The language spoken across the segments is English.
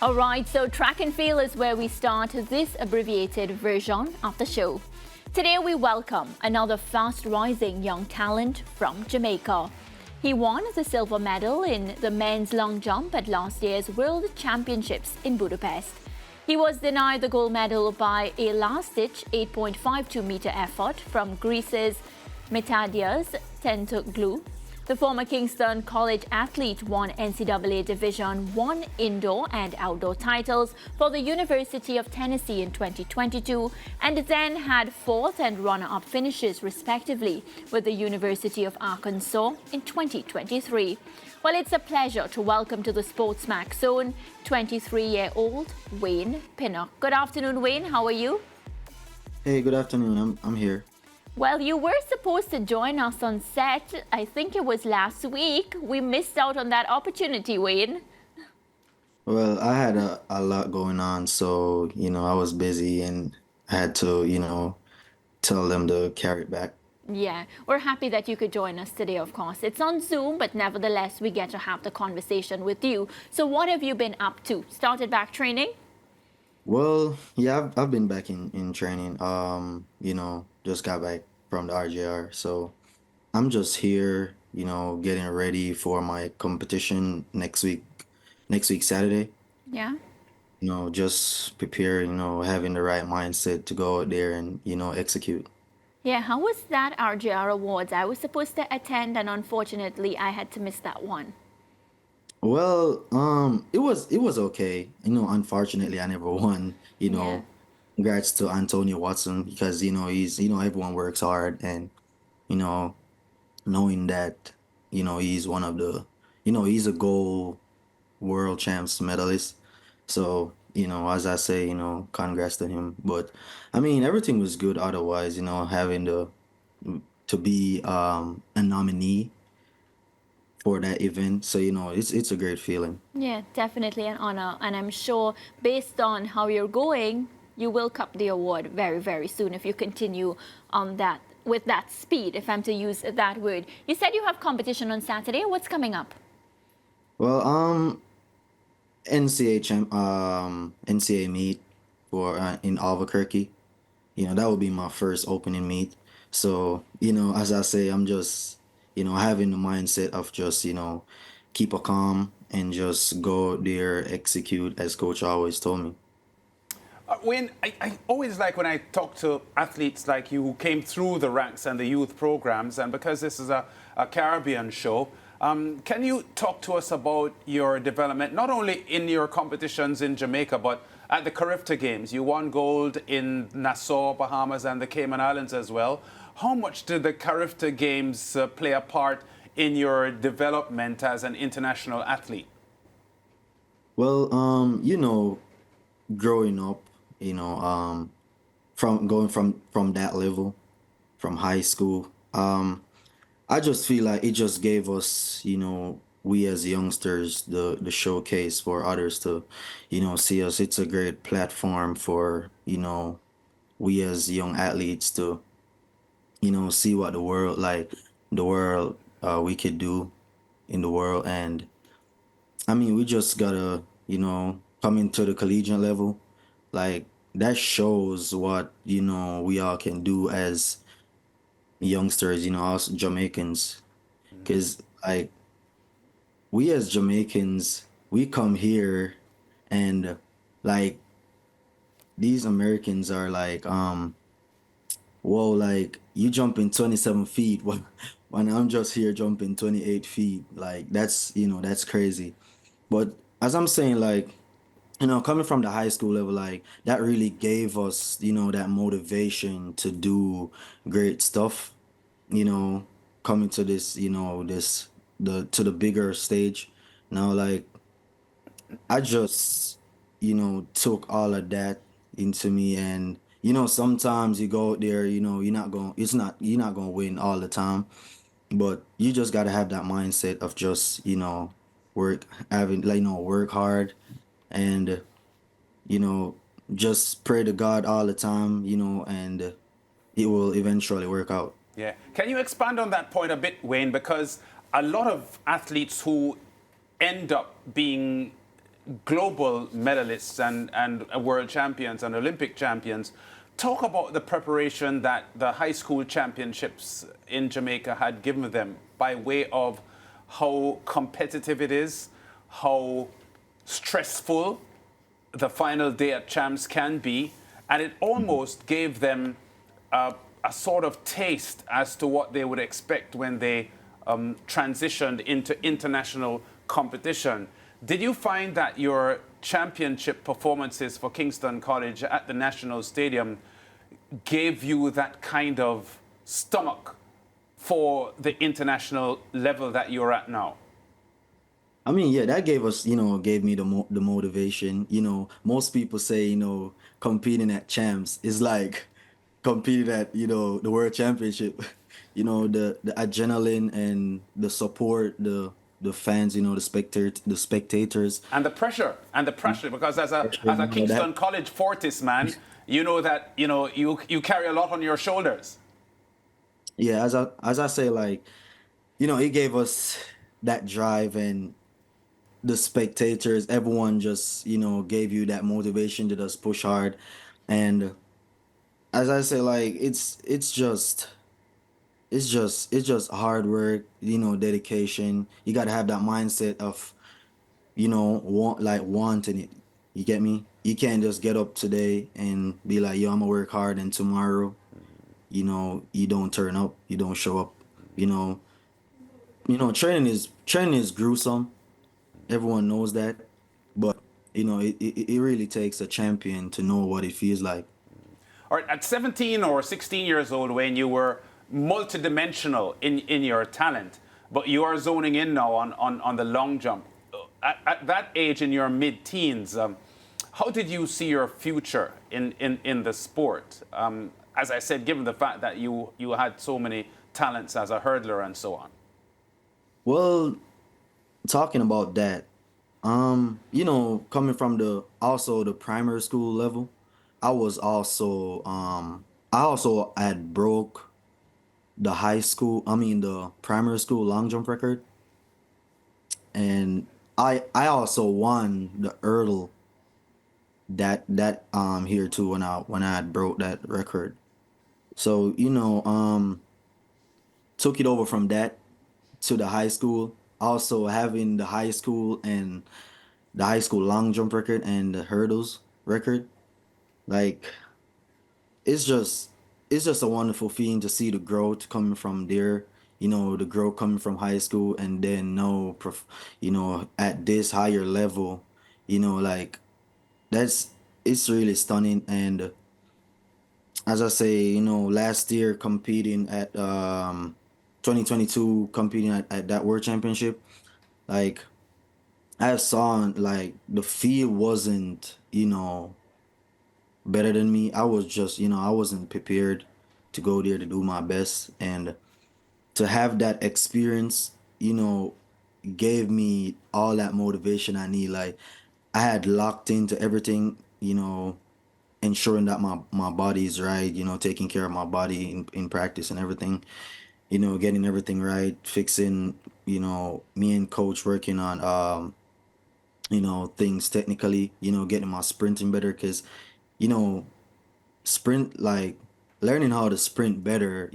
All right, so track and field is where we start this abbreviated version of the show. Today we welcome another fast-rising young talent from Jamaica. He won the silver medal in the men's long jump at last year's World Championships in Budapest. He was denied the gold medal by a last-ditch 8.52-meter effort from Greece's Metadias Tentoglou. The former Kingston College athlete won NCAA Division I indoor and outdoor titles for the University of Tennessee in 2022 and then had fourth and runner-up finishes respectively with the University of Arkansas in 2023. Well, it's a pleasure to welcome to the SportsMax zone 23-year-old Wayne Pinnock. Good afternoon, Wayne. How are you? Hey, good afternoon. I'm here. Well, you were supposed to join us on set. I think it was last week. We missed out on that opportunity, Wayne. Well, I had a lot going on, so, I was busy and I had to, tell them to carry it back. Yeah, we're happy that you could join us today, of course. It's on Zoom, but nevertheless, we get to have the conversation with you. So what have you been up to? Started back training? Well, yeah, I've been back in training. Just got back from the RJR, so I'm just here, getting ready for my competition next week Saturday. Yeah. Just prepare, having the right mindset to go out there and, execute. Yeah, how was that RJR Awards? I was supposed to attend, and unfortunately, I had to miss that one. Well, it was okay. Unfortunately, I never won. Yeah. Congrats to Antonio Watson because he's everyone works hard and knowing that he's one of the he's a gold world champs medalist. So as I say, congrats to him. But I mean, everything was good otherwise. Having to be a nominee for that event. So, it's a great feeling. Yeah, definitely an honor. And I'm sure based on how you're going, you will cup the award very, very soon if you continue on that with that speed, if I'm to use that word. You said you have competition on Saturday. What's coming up? Well, NCAA meet for in Albuquerque. That would be my first opening meet. So, as I say, I'm just having the mindset of just, keep a calm and just go there, execute as coach always told me. Wayne, I always like when I talk to athletes like you who came through the ranks and the youth programs, and because this is a Caribbean show, can you talk to us about your development, not only in your competitions in Jamaica, but at the KFA Games? You won gold in Nassau, Bahamas, and the Cayman Islands as well. How much did the KFA Games play a part in your development as an international athlete? Well, growing up, from going from that level, from high school, I just feel like it just gave us, we as youngsters, the showcase for others to, see us. It's a great platform for, we as young athletes to, see what the world we could do in the world. And I mean, we just gotta, come into the collegiate level. Like that shows what, we all can do as youngsters, us Jamaicans. Because like we as Jamaicans, we come here and like these Americans are like, whoa, like you jumping 27 feet when I'm just here jumping 28 feet. Like that's, that's crazy. But as I'm saying, like, coming from the high school level, like that really gave us, that motivation to do great stuff, coming to this, to the bigger stage. Now, like, I just, took all of that into me and, sometimes you go out there, you're not going to win all the time, but you just got to have that mindset of just, work hard and, just pray to God all the time, and it will eventually work out. Yeah. Can you expand on that point a bit, Wayne? Because a lot of athletes who end up being global medalists and world champions and Olympic champions. Talk about the preparation that the high school championships in Jamaica had given them by way of how competitive it is, how stressful the final day at Champs can be, and it almost gave them a sort of taste as to what they would expect when they transitioned into international competition. Did you find that your championship performances for Kingston College at the National Stadium gave you that kind of stomach for the international level that you're at now? I mean, yeah, that gave us, gave me the motivation. Most people say, competing at champs is like competing at, the world championship. The adrenaline and the support, the fans, the spectators. And the pressure, because as a Kingston College Fortis man, you know that you carry a lot on your shoulders. Yeah, as I say, like, it gave us that drive, and the spectators, everyone just, gave you that motivation to just push hard. And as I say, like, it's just hard work, dedication. You got to have that mindset of, wanting it. You get me? You can't just get up today and be like, yo, I'm gonna work hard, and tomorrow, you don't turn up, you don't show up. You know, training is gruesome. Everyone knows that, but it really takes a champion to know what it feels like. All right, at 17 or 16 years old, when you were multidimensional in your talent, but you are zoning in now on the long jump. At that age, in your mid-teens, how did you see your future in the sport? As I said, given the fact that you had so many talents as a hurdler and so on. Well, talking about that, coming from the primary school level, I also had broke the primary school long jump record, and I also won the hurdle that here too when I had broke that record. So, took it over from that to the high school. Also having the high school and the high school long jump record and the hurdles record, like, it's just it's just a wonderful feeling to see the growth coming from there. The growth coming from high school, and then at this higher level, like, that's it's really stunning. And as I say, last year competing at 2022, competing at that world championship, like, I saw, like, the field wasn't, better than me. I was just, I wasn't prepared to go there to do my best. And to have that experience, gave me all that motivation I need. Like, I had locked into everything, ensuring that my body is right, taking care of my body in practice and everything, getting everything right, fixing, me and coach working on, things technically, getting my sprinting better, because, you know, sprint, like, learning how to sprint better,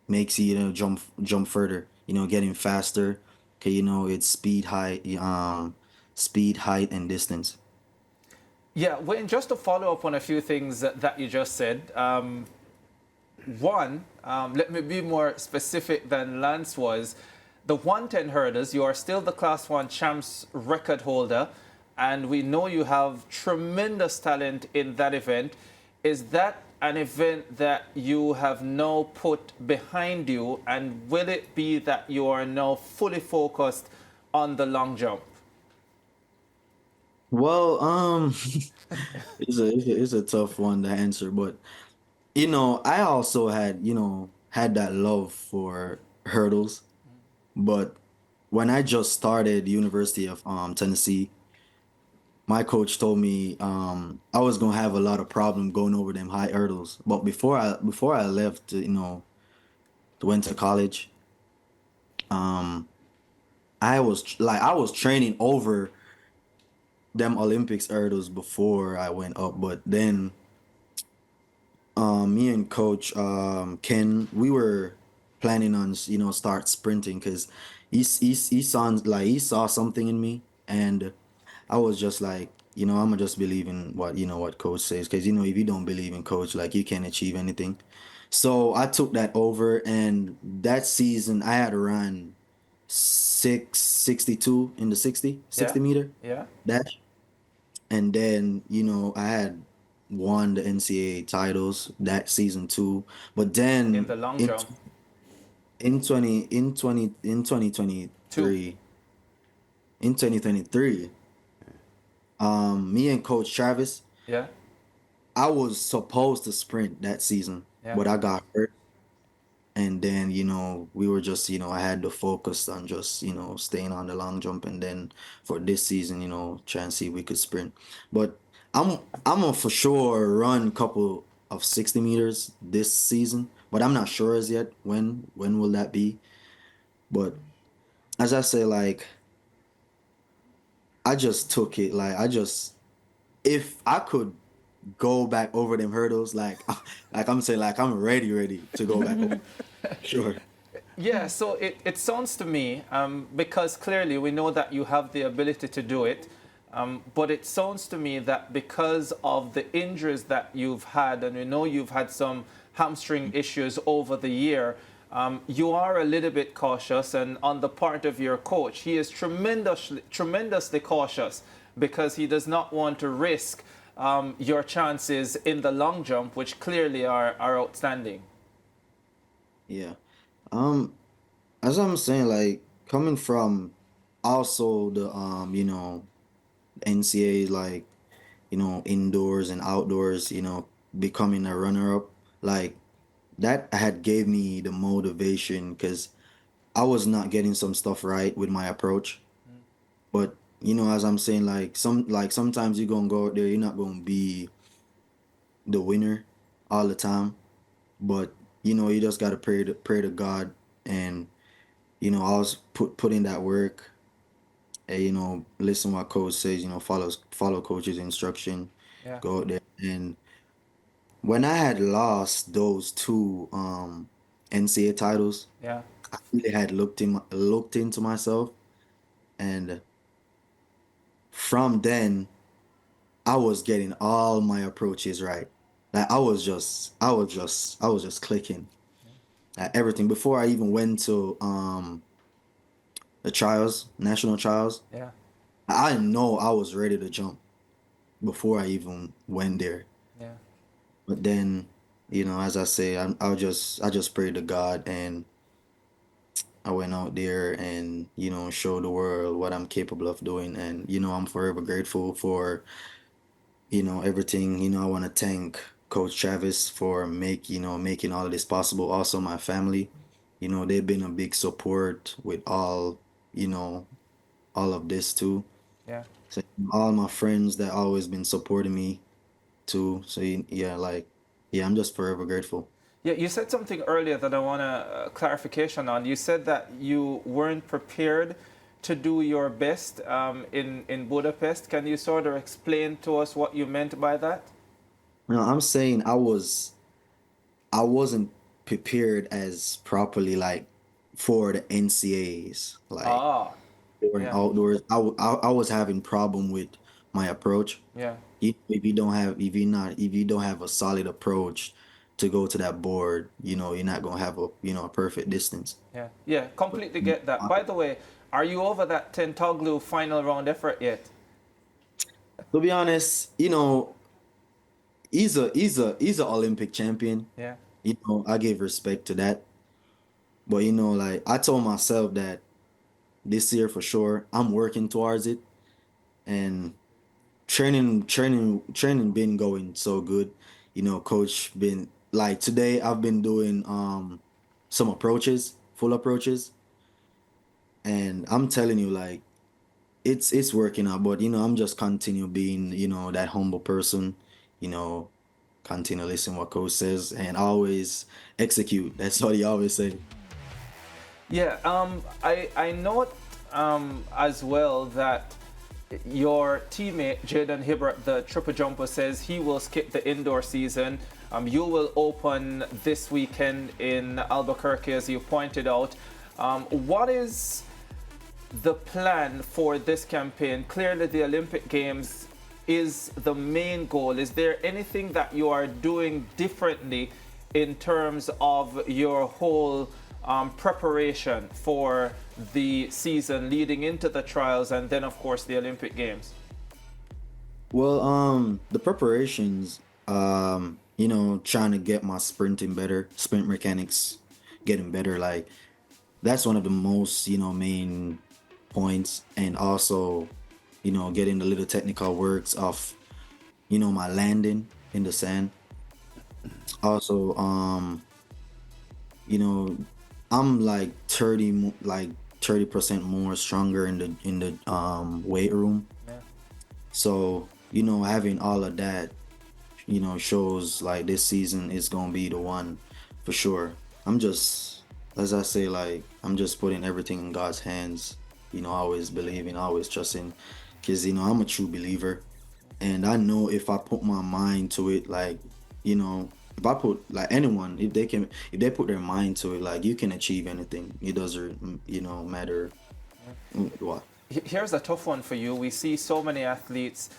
makes you, jump further, getting faster. Okay, it's speed, height, and distance. Yeah, Wayne, just to follow up on a few things that you just said. One, let me be more specific than Lance was. The 110 hurdles, you are still the Class 1 champs record holder, and we know you have tremendous talent in that event. Is that an event that you have now put behind you, and will it be that you are now fully focused on the long jump? Well, it's a tough one to answer, but I also had that love for hurdles. But when I just started University of Tennessee, my coach told me I was gonna have a lot of problem going over them high hurdles. But before I left, went to college, um, I was training over them Olympics hurdles before I went up, but then me and Coach Ken, we were planning on start sprinting because he sounds like he saw something in me, and I was just like, I'm gonna just believe in what Coach says, because if you don't believe in Coach, like, you can't achieve anything. So I took that over, and that season I had run 6:62 in the 60 Yeah, 60 meter yeah. dash. And then, I had won the NCAA titles that season too. But In then the long jump, in two. 2023, me and Coach Travis, Yeah, I was supposed to sprint that season, yeah. but I got hurt. And then, we were just, I had to focus on just, staying on the long jump. And then for this season, try and see if we could sprint. But I'm gonna for sure run a couple of 60 meters this season, but I'm not sure as yet when will that be. But as I say, like, I just took it, like, if I could go back over them hurdles, like, like I'm saying, like, I'm ready to go back over. Sure. Yeah, so it sounds to me, because clearly we know that you have the ability to do it, but it sounds to me that because of the injuries that you've had, and we know you've had some hamstring issues over the year, you are a little bit cautious, and on the part of your coach, he is tremendously cautious because he does not want to risk your chances in the long jump, which clearly are outstanding. Yeah. Um, as I'm saying, like, coming from also the NCAA, like, indoors and outdoors, becoming a runner up, like, that had gave me the motivation, because I was not getting some stuff right with my approach. But as I'm saying, like sometimes you're gonna go out there, you're not gonna be the winner all the time. But you just gotta pray to God, and I was put in that work, and listen what coach says, follow coach's instruction, Yeah, go out there. And when I had lost those two NCAA titles, yeah. I really had looked into myself, and from then I was getting all my approaches right. Like, I was just clicking at everything before I even went to the trials, national trials. Yeah. I know I was ready to jump before I even went there. Yeah. But then, as I say, I just prayed to God, and I went out there and, showed the world what I'm capable of doing. And, I'm forever grateful for, everything. I want to thank Coach Travis for making all of this possible. Also my family, they've been a big support with you know, all of this too. Yeah. So all my friends that always been supporting me too. So yeah, like, yeah, I'm just forever grateful. Yeah, you said something earlier that I want a clarification on. You said that you weren't prepared to do your best in Budapest. Can you sort of explain to us what you meant by that? No, I'm saying I wasn't prepared as properly, like, for the NCAs, like, Ah, during yeah, outdoors. I was having problem with my approach. yeah, If you don't have a solid approach to go to that board, you're not gonna have a perfect distance. yeah, yeah. But Completely get that. By the way, are you over that Tentoglu final round effort yet? to be honest, he's a Olympic champion. Yeah, I give respect to that. But like, I told myself that this year for sure I'm working towards it, and training been going so good. Coach been, like, today I've been doing some approaches, full approaches, and I'm telling you, like, it's working out. But I'm just continue being, that humble person, you know continue listen what coach says, and always execute. That's what he always say. yeah. I note as well that Your teammate, Jaden Hibbert, the triple jumper, says he will skip the indoor season. You will open this weekend in Albuquerque, as you pointed out. What is the plan for this campaign? Clearly, the Olympic Games is the main goal. Is there anything that you are doing differently in terms of your whole preparation for the season leading into the trials and then, of course, the Olympic Games? Well, the preparations, trying to get my sprinting better, sprint mechanics getting better, like that's one of the most, main points. And also, getting the little technical works of, my landing in the sand. Also, I'm like 30% more stronger in the weight room. Yeah. So, having all of that, shows like this season is gonna be the one for sure. I'm just, as I say, like I'm just putting everything in God's hands. Always believing, always trusting, because I'm a true believer, and I know if I put my mind to it, like if I put like anyone, if they put their mind to it, like you can achieve anything. It doesn't matter what. Here's a tough one for you. We see so many athletes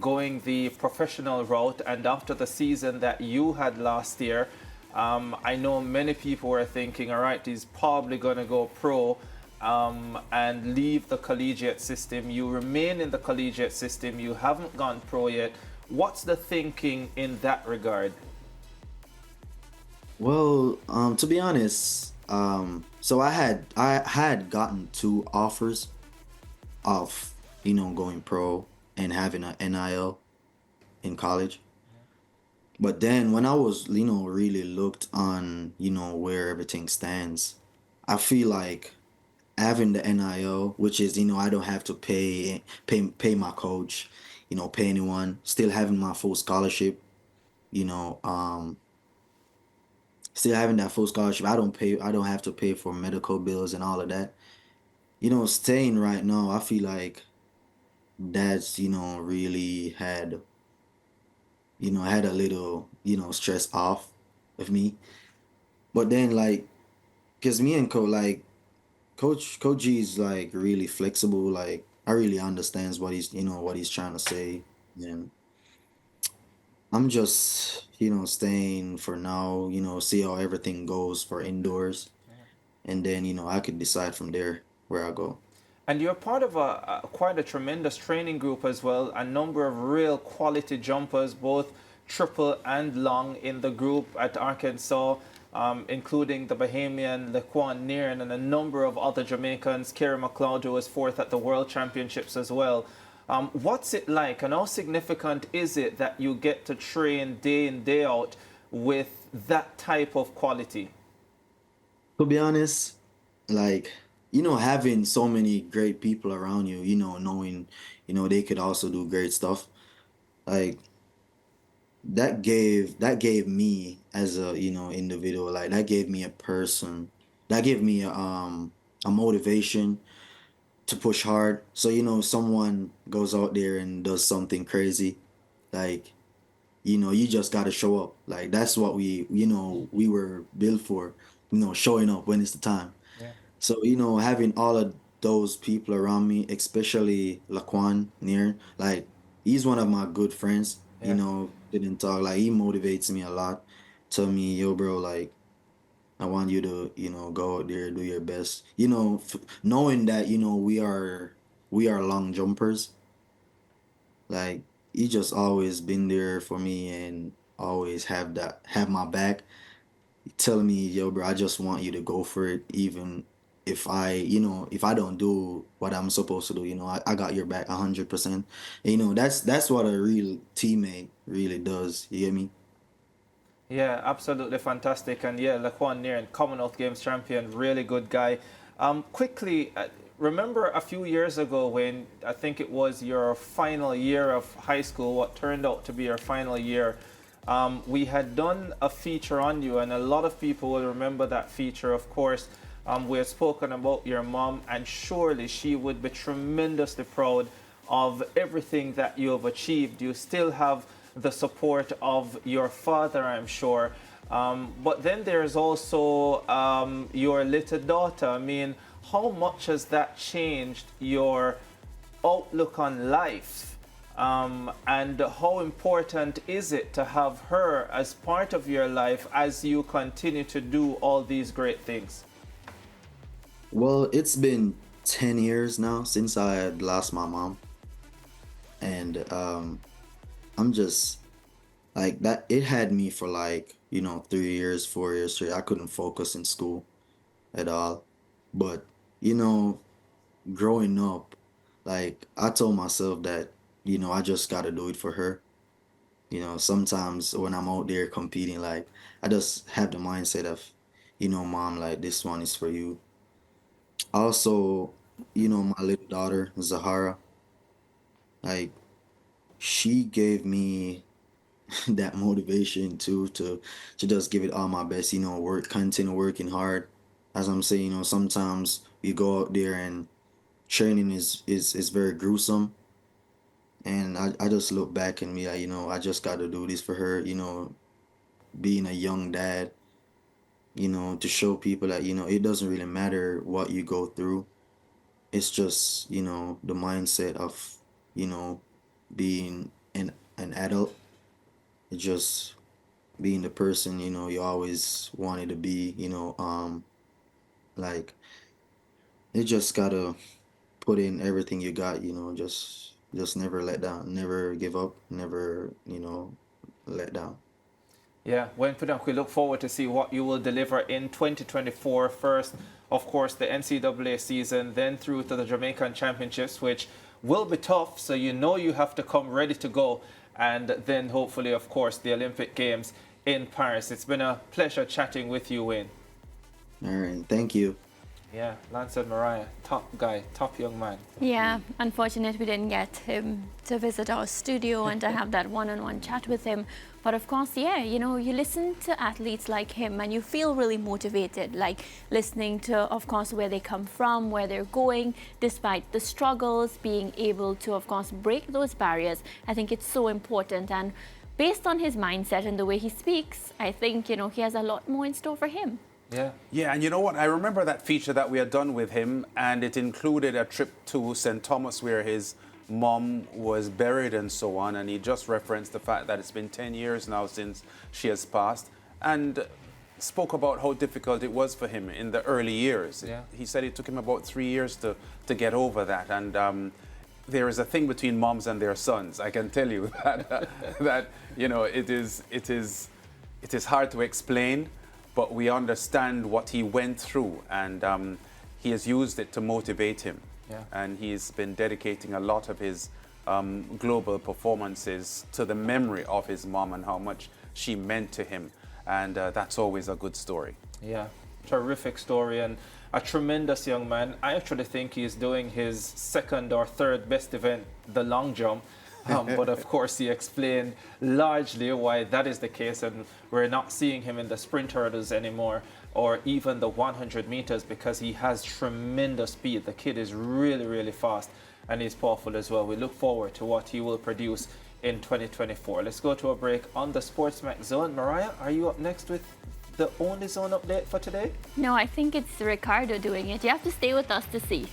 going the professional route, and after the season that you had last year, I know many people were thinking, all right, he's probably going to go pro and leave the collegiate system. You remain in the collegiate system. You haven't gone pro yet. What's the thinking in that regard? Well, to be honest, so I had gotten 2 offers of going pro and having an NIL in college. But then when I was really looked on where everything stands, I feel like having the NIL, which is I don't have to pay my coach, pay anyone, still having my full scholarship, still having that full scholarship. I don't have to pay for medical bills and all of that. Staying right now, I feel like that's really had a little stress off of me. But then like, cause me and Coach G is like really flexible. Like I really understands what he's trying to say, and I'm just staying for now. See how everything goes for indoors, and then I could decide from there where I go. And you're part of quite a tremendous training group as well. A number of real quality jumpers, both triple and long, in the group at Arkansas, including the Bahamian Laquan Nearin and a number of other Jamaicans. Kerry McLeod, who was 4th at the World Championships as well. What's it like, and how significant is it that you get to train day in, day out with that type of quality? To be honest, like having so many great people around you, knowing they could also do great stuff, like that gave me as a individual, like that gave me a motivation to push hard. So someone goes out there and does something crazy, like you just got to show up. Like that's what we were built for, showing up when it's the time. Yeah. So having all of those people around me, especially Laquan Near, like he's one of my good friends. Yeah. Didn't talk, like he motivates me a lot. Tell me, yo, bro, like I want you to go out there, do your best. Knowing that we are long jumpers. Like he just always been there for me and always have my back, telling me, yo, bro, I just want you to go for it, even if I don't do what I'm supposed to do. I got your back 100%. And, that's what a real teammate really does. You get me? Yeah, absolutely fantastic. And yeah, Laquan Nearin, Commonwealth Games champion, really good guy. Quickly, remember a few years ago when I think it was your final year of high school, what turned out to be your final year, we had done a feature on you, and a lot of people will remember that feature, of course. We had spoken about your mom, and surely she would be tremendously proud of everything that you have achieved. You still have the support of your father, I'm sure. But then there's also your little daughter. I mean, how much has that changed your outlook on life? And how important is it to have her as part of your life as you continue to do all these great things? Well, it's been 10 years now since I had lost my mom. And I'm just like that. It had me for like, 3 years, 4 years straight. I couldn't focus in school at all. But, growing up, like I told myself that, I just got to do it for her. Sometimes when I'm out there competing, like I just have the mindset of, mom, like this one is for you. Also, my little daughter, Zahara, like she gave me that motivation too to just give it all my best, continue working hard. As I'm saying, sometimes you go out there and training is very gruesome. And I just look back and me like, I just got to do this for her, being a young dad, to show people that, it doesn't really matter what you go through. It's just, the mindset of, being an adult. It's just being the person, you always wanted to be, like you just gotta put in everything you got, just never let down, never give up, never, let down. Yeah, Wayne Pinnock, we look forward to see what you will deliver in 2024. First, of course, the NCAA season, then through to the Jamaican Championships, which will be tough. So you have to come ready to go. And then hopefully, of course, the Olympic Games in Paris. It's been a pleasure chatting with you, Wayne. All right, thank you. Yeah, Lance and Mariah, top guy, top young man. Yeah, unfortunate we didn't get him to visit our studio and to have that one-on-one chat with him. But of course, yeah, you listen to athletes like him and you feel really motivated, like listening to, of course, where they come from, where they're going, despite the struggles, being able to, of course, break those barriers. I think it's so important. And based on his mindset and the way he speaks, I think, he has a lot more in store for him. Yeah. Yeah, and you know what? I remember that feature that we had done with him, and it included a trip to St. Thomas where his mom was buried and so on, and he just referenced the fact that it's been 10 years now since she has passed, and spoke about how difficult it was for him in the early years. Yeah. He said it took him about 3 years to get over that, and there is a thing between moms and their sons. I can tell you that it is hard to explain, but we understand what he went through, and he has used it to motivate him. Yeah. And he's been dedicating a lot of his global performances to the memory of his mom and how much she meant to him. And that's always a good story. Yeah, terrific story and a tremendous young man. I actually think he's doing his second or third best event, the long jump. But of course, he explained largely why that is the case, and we're not seeing him in the sprint hurdles anymore, or even the 100 meters, because he has tremendous speed. The kid is really, really fast, and he's powerful as well. We look forward to what he will produce in 2024. Let's go to a break on the SportsMax Zone. Mariah, are you up next with the only zone update for today? No, I think it's Ricardo doing it. You have to stay with us to see.